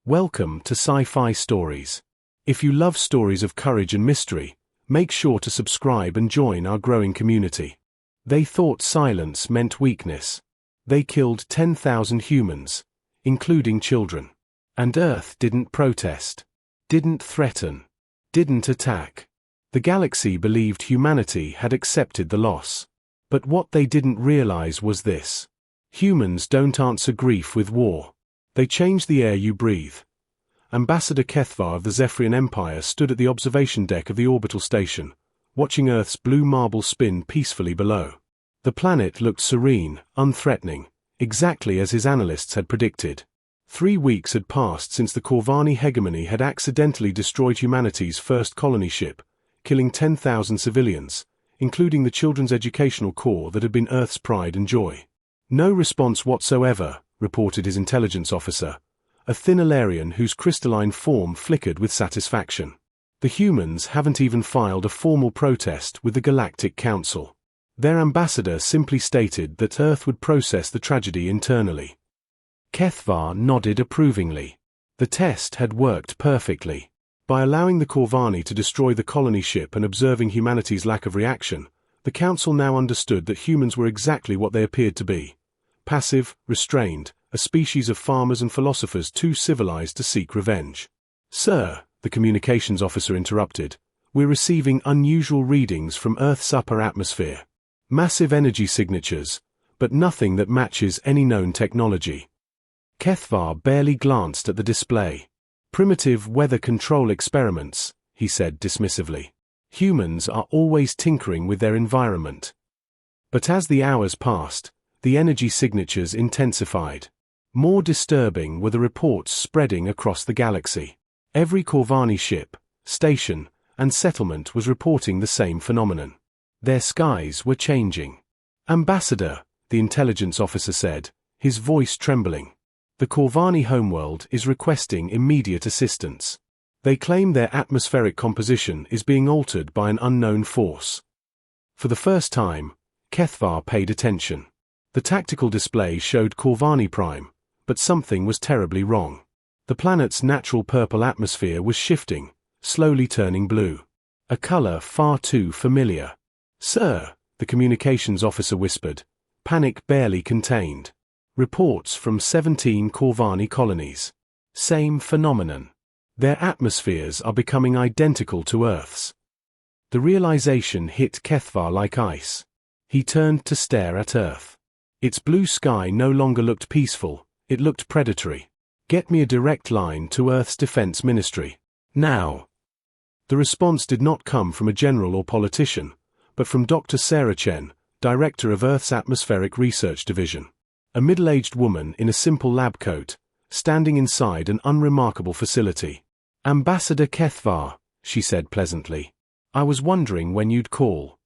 Welcome to Sci-Fi Stories. If you love stories of courage and mystery, make sure to subscribe and join our growing community. They thought silence meant weakness. They killed 10,000 humans, including children. And Earth didn't protest, didn't threaten, didn't attack. The galaxy believed humanity had accepted the loss. But what they didn't realize was this. Humans don't answer grief with war. They change the air you breathe. Ambassador Kethvar of the Zephyrian Empire stood at the observation deck of the orbital station, watching Earth's blue marble spin peacefully below. The planet looked serene, unthreatening, exactly as his analysts had predicted. 3 weeks had passed since the Corvani hegemony had accidentally destroyed humanity's first colony ship, killing 10,000 civilians, including the children's educational corps that had been Earth's pride and joy. No response whatsoever, reported his intelligence officer, a thin Alarian whose crystalline form flickered with satisfaction. The humans haven't even filed a formal protest with the Galactic Council. Their ambassador simply stated that Earth would process the tragedy internally. Kethvar nodded approvingly. The test had worked perfectly. By allowing the Corvani to destroy the colony ship and observing humanity's lack of reaction, the Council now understood that humans were exactly what they appeared to be. Passive, restrained, a species of farmers and philosophers too civilized to seek revenge. Sir, the communications officer interrupted, we're receiving unusual readings from Earth's upper atmosphere. Massive energy signatures, but nothing that matches any known technology. Kethvar barely glanced at the display. Primitive weather control experiments, he said dismissively. Humans are always tinkering with their environment. But as the hours passed, the energy signatures intensified. More disturbing were the reports spreading across the galaxy. Every Corvani ship, station, and settlement was reporting the same phenomenon. Their skies were changing. Ambassador, the intelligence officer said, his voice trembling. The Corvani homeworld is requesting immediate assistance. They claim their atmospheric composition is being altered by an unknown force. For the first time, Kethvar paid attention. The tactical display showed Corvani Prime, but something was terribly wrong. The planet's natural purple atmosphere was shifting, slowly turning blue. A color far too familiar. Sir, the communications officer whispered, panic barely contained. Reports from 17 Corvani colonies. Same phenomenon. Their atmospheres are becoming identical to Earth's. The realization hit Kethvar like ice. He turned to stare at Earth. Its blue sky no longer looked peaceful, it looked predatory. Get me a direct line to Earth's Defense Ministry. Now. The response did not come from a general or politician, but from Dr. Sarah Chen, director of Earth's Atmospheric Research Division. A middle-aged woman in a simple lab coat, standing inside an unremarkable facility. Ambassador Kethvar, she said pleasantly. I was wondering when you'd call.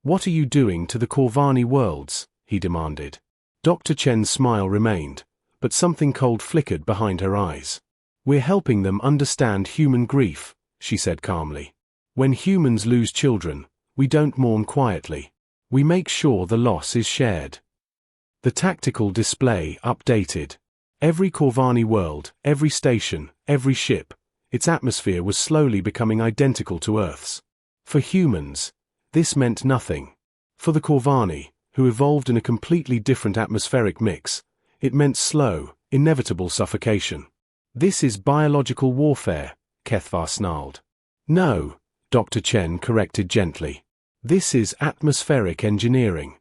What are you doing to the Corvani worlds? He demanded. Dr. Chen's smile remained, but something cold flickered behind her eyes. We're helping them understand human grief, she said calmly. When humans lose children, we don't mourn quietly. We make sure the loss is shared. The tactical display updated. Every Corvani world, every station, every ship, its atmosphere was slowly becoming identical to Earth's. For humans, this meant nothing. For the Corvani, who evolved in a completely different atmospheric mix, it meant slow, inevitable suffocation. This is biological warfare, Kethvar snarled. No, Dr. Chen corrected gently. This is atmospheric engineering.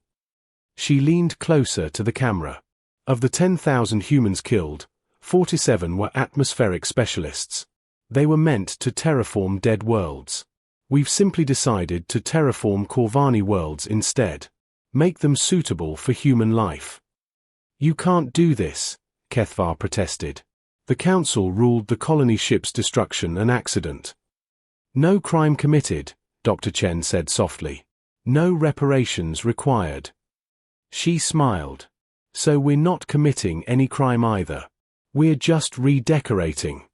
She leaned closer to the camera. Of the 10,000 humans killed, 47 were atmospheric specialists. They were meant to terraform dead worlds. We've simply decided to terraform Corvani worlds instead. Make them suitable for human life. You can't do this, Kethvar protested. The Council ruled the colony ship's destruction an accident. No crime committed, Dr. Chen said softly. No reparations required. She smiled. So we're not committing any crime either. We're just redecorating.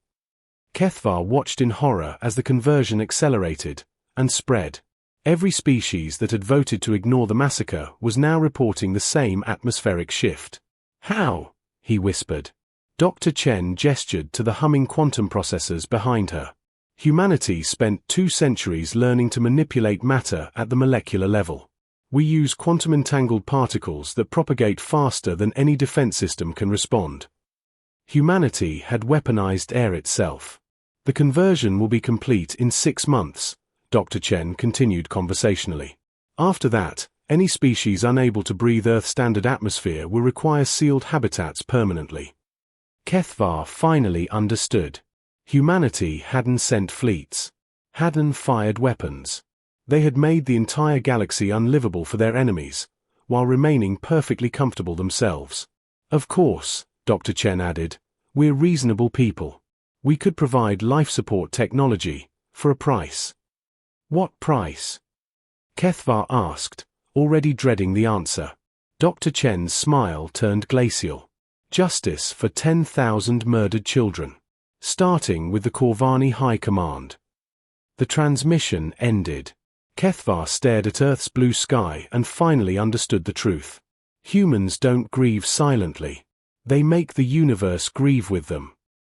Kethvar watched in horror as the conversion accelerated and spread. Every species that had voted to ignore the massacre was now reporting the same atmospheric shift. How? He whispered. Dr. Chen gestured to the humming quantum processors behind her. Humanity spent 2 centuries learning to manipulate matter at the molecular level. We use quantum-entangled particles that propagate faster than any defense system can respond. Humanity had weaponized air itself. The conversion will be complete in 6 months, Dr. Chen continued conversationally. After that, any species unable to breathe Earth's standard atmosphere will require sealed habitats permanently. Kethvar finally understood. Humanity hadn't sent fleets, hadn't fired weapons. They had made the entire galaxy unlivable for their enemies, while remaining perfectly comfortable themselves. Of course, Dr. Chen added, we're reasonable people. We could provide life support technology, for a price. What price? Kethvar asked, already dreading the answer. Dr. Chen's smile turned glacial. Justice for 10,000 murdered children. Starting with the Corvani High Command. The transmission ended. Kethvar stared at Earth's blue sky and finally understood the truth. Humans don't grieve silently. They make the universe grieve with them.